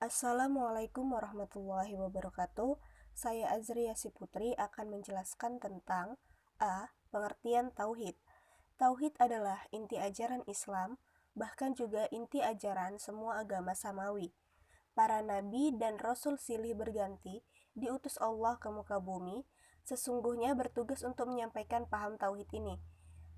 Assalamualaikum warahmatullahi wabarakatuh. Saya Azriasi Putri akan menjelaskan tentang Pengertian Tauhid. Tauhid adalah inti ajaran Islam, bahkan juga inti ajaran semua agama samawi. Para nabi dan rasul silih berganti diutus Allah ke muka bumi, sesungguhnya bertugas untuk menyampaikan paham tauhid ini.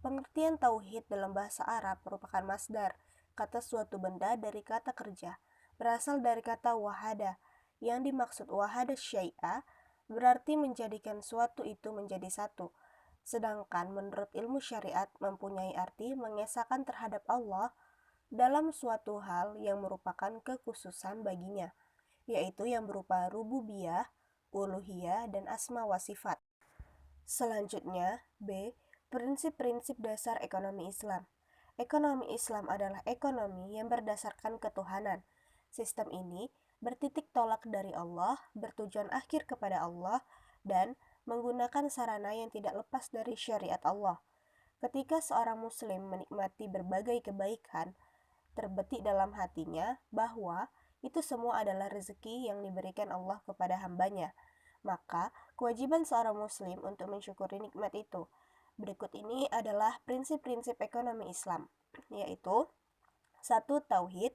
Pengertian tauhid dalam bahasa Arab merupakan masdar, kata suatu benda dari kata kerja, berasal dari kata wahada, yang dimaksud wahada syai'a berarti menjadikan suatu itu menjadi satu. Sedangkan menurut ilmu syariat mempunyai arti mengesahkan terhadap Allah dalam suatu hal yang merupakan kekhususan baginya, yaitu yang berupa rububiyah, uluhiyah, dan asma wa sifat. Selanjutnya, B. Prinsip-prinsip dasar ekonomi Islam. Ekonomi Islam adalah ekonomi yang berdasarkan ketuhanan. Sistem ini bertitik tolak dari Allah, bertujuan akhir kepada Allah, dan menggunakan sarana yang tidak lepas dari syariat Allah. Ketika seorang muslim menikmati berbagai kebaikan, terbetik dalam hatinya bahwa itu semua adalah rezeki yang diberikan Allah kepada hambanya, maka kewajiban seorang muslim untuk mensyukuri nikmat itu. Berikut ini adalah prinsip-prinsip ekonomi Islam, yaitu 1. Tauhid.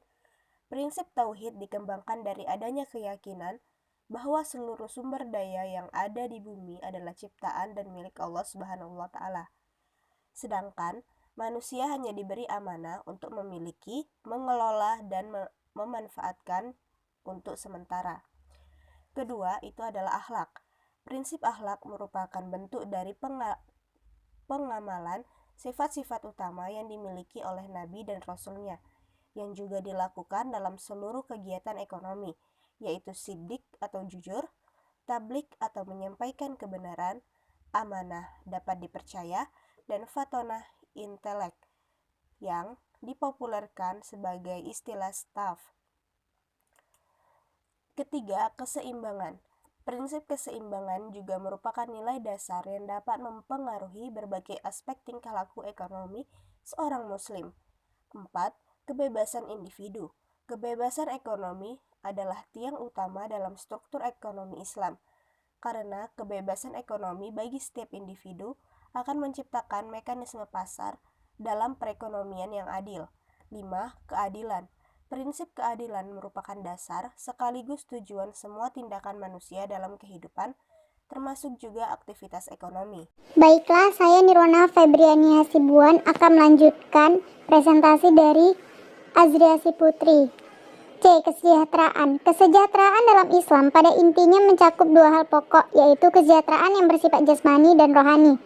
Prinsip tauhid dikembangkan dari adanya keyakinan bahwa seluruh sumber daya yang ada di bumi adalah ciptaan dan milik Allah Subhanahu wa taala. Sedangkan manusia hanya diberi amanah untuk memiliki, mengelola, dan memanfaatkan untuk sementara. Kedua, itu adalah akhlak. Prinsip akhlak merupakan bentuk dari pengamalan sifat-sifat utama yang dimiliki oleh Nabi dan Rasul-Nya, yang juga dilakukan dalam seluruh kegiatan ekonomi, yaitu siddiq atau jujur, tablik atau menyampaikan kebenaran, amanah dapat dipercaya, dan fatonah intelek yang dipopulerkan sebagai istilah staff. Ketiga, keseimbangan. Prinsip keseimbangan juga merupakan nilai dasar yang dapat mempengaruhi berbagai aspek tingkah laku ekonomi seorang muslim. 4. Kebebasan individu. Kebebasan ekonomi adalah tiang utama dalam struktur ekonomi Islam, karena kebebasan ekonomi bagi setiap individu akan menciptakan mekanisme pasar dalam perekonomian yang adil. 5. Keadilan. Prinsip keadilan merupakan dasar sekaligus tujuan semua tindakan manusia dalam kehidupan, termasuk juga aktivitas ekonomi. Baiklah, saya Nirwana Febriani Hasibuan akan melanjutkan presentasi dari Azriasi Putri. C. Kesejahteraan. Kesejahteraan dalam Islam pada intinya mencakup dua hal pokok, yaitu kesejahteraan yang bersifat jasmani dan rohani.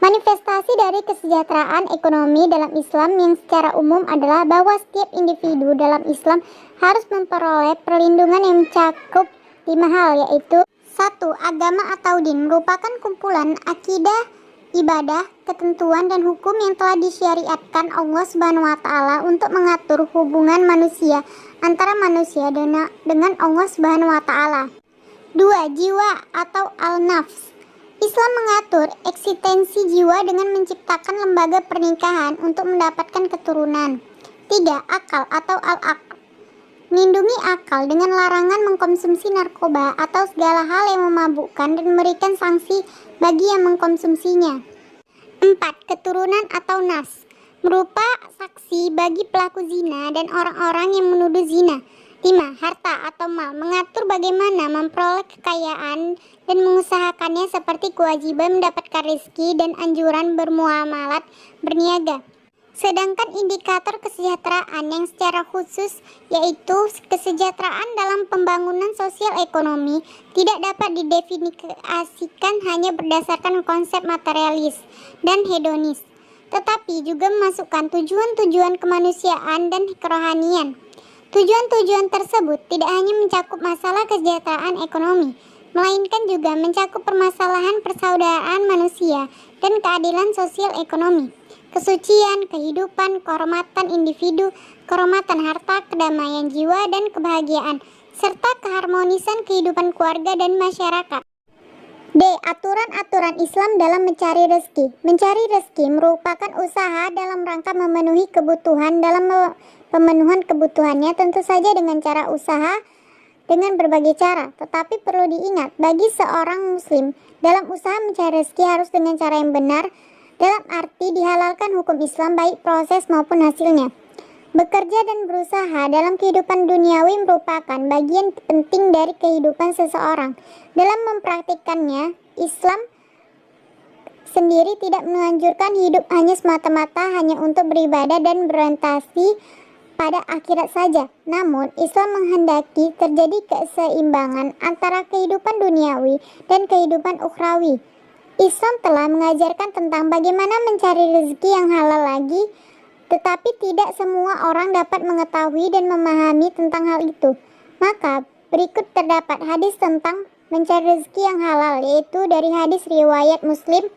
Manifestasi dari kesejahteraan ekonomi dalam Islam yang secara umum adalah bahwa setiap individu dalam Islam harus memperoleh perlindungan yang mencakup 5 hal, yaitu 1. Agama atau din merupakan kumpulan akidah, ibadah, ketentuan, dan hukum yang telah disyariatkan Allah Subhanahu wa taala untuk mengatur hubungan manusia antara manusia dengan Allah Subhanahu wa taala. 2. Jiwa atau al-nafs. Islam mengatur eksistensi jiwa dengan menciptakan lembaga pernikahan untuk mendapatkan keturunan. 3. Akal atau al-aql. Melindungi akal dengan larangan mengkonsumsi narkoba atau segala hal yang memabukkan dan memberikan sanksi bagi yang mengkonsumsinya. 4. Keturunan atau nas. Merupa saksi bagi pelaku zina dan orang-orang yang menuduh zina. 5. Harta atau mal. Mengatur bagaimana memperoleh kekayaan dan mengusahakannya seperti kewajiban mendapatkan rezeki dan anjuran bermuamalat berniaga. Sedangkan indikator kesejahteraan yang secara khusus yaitu kesejahteraan dalam pembangunan sosial ekonomi tidak dapat didefinisikan hanya berdasarkan konsep materialis dan hedonis, tetapi juga memasukkan tujuan-tujuan kemanusiaan dan kerohanian. Tujuan-tujuan tersebut tidak hanya mencakup masalah kesejahteraan ekonomi, melainkan juga mencakup permasalahan persaudaraan manusia dan keadilan sosial ekonomi, kesucian, kehidupan, kehormatan individu, kehormatan harta, kedamaian jiwa, dan kebahagiaan, serta keharmonisan kehidupan keluarga dan masyarakat. D. Aturan-aturan Islam dalam mencari rezeki. Mencari rezeki merupakan usaha dalam rangka memenuhi kebutuhan. Dalam pemenuhan kebutuhannya tentu saja dengan cara usaha dengan berbagai cara. Tetapi perlu diingat, bagi seorang muslim, dalam usaha mencari rezeki harus dengan cara yang benar, dalam arti dihalalkan hukum Islam baik proses maupun hasilnya. Bekerja dan berusaha dalam kehidupan duniawi merupakan bagian penting dari kehidupan seseorang. Dalam mempraktikkannya, Islam sendiri tidak menganjurkan hidup hanya semata-mata hanya untuk beribadah dan berorientasi pada akhirat saja. Namun, Islam menghendaki terjadi keseimbangan antara kehidupan duniawi dan kehidupan ukhrawi. Islam telah mengajarkan tentang bagaimana mencari rezeki yang halal lagi, tetapi tidak semua orang dapat mengetahui dan memahami tentang hal itu. Maka, berikut terdapat hadis tentang mencari rezeki yang halal, yaitu dari hadis riwayat Muslim,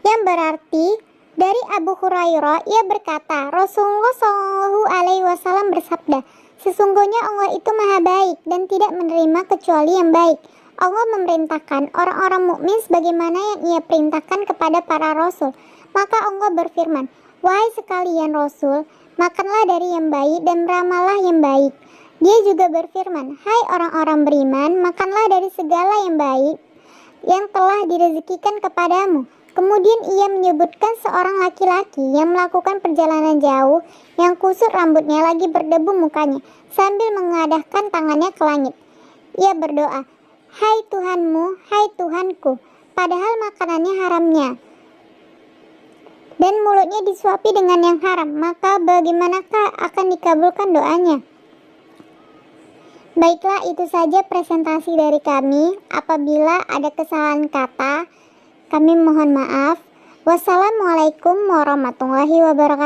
yang berarti dari Abu Hurairah, ia berkata, Rasulullah SAW bersabda, sesungguhnya Allah itu maha baik dan tidak menerima kecuali yang baik. Allah memerintahkan orang-orang mukmin sebagaimana yang ia perintahkan kepada para rasul. Maka Allah berfirman, wahai sekalian rasul, makanlah dari yang baik dan beramallah yang baik. Dia juga berfirman, hai orang-orang beriman, makanlah dari segala yang baik yang telah direzekikan kepadamu. Kemudian ia menyebutkan seorang laki-laki yang melakukan perjalanan jauh, yang kusut rambutnya lagi berdebu mukanya, sambil mengadahkan tangannya ke langit. Ia berdoa, hai Tuhanmu, hai Tuhanku, padahal makanannya haramnya, dan mulutnya disuapi dengan yang haram, maka bagaimanakah akan dikabulkan doanya? Baiklah, itu saja presentasi dari kami. Apabila ada kesalahan kata, kami mohon maaf. Wassalamualaikum warahmatullahi wabarakatuh.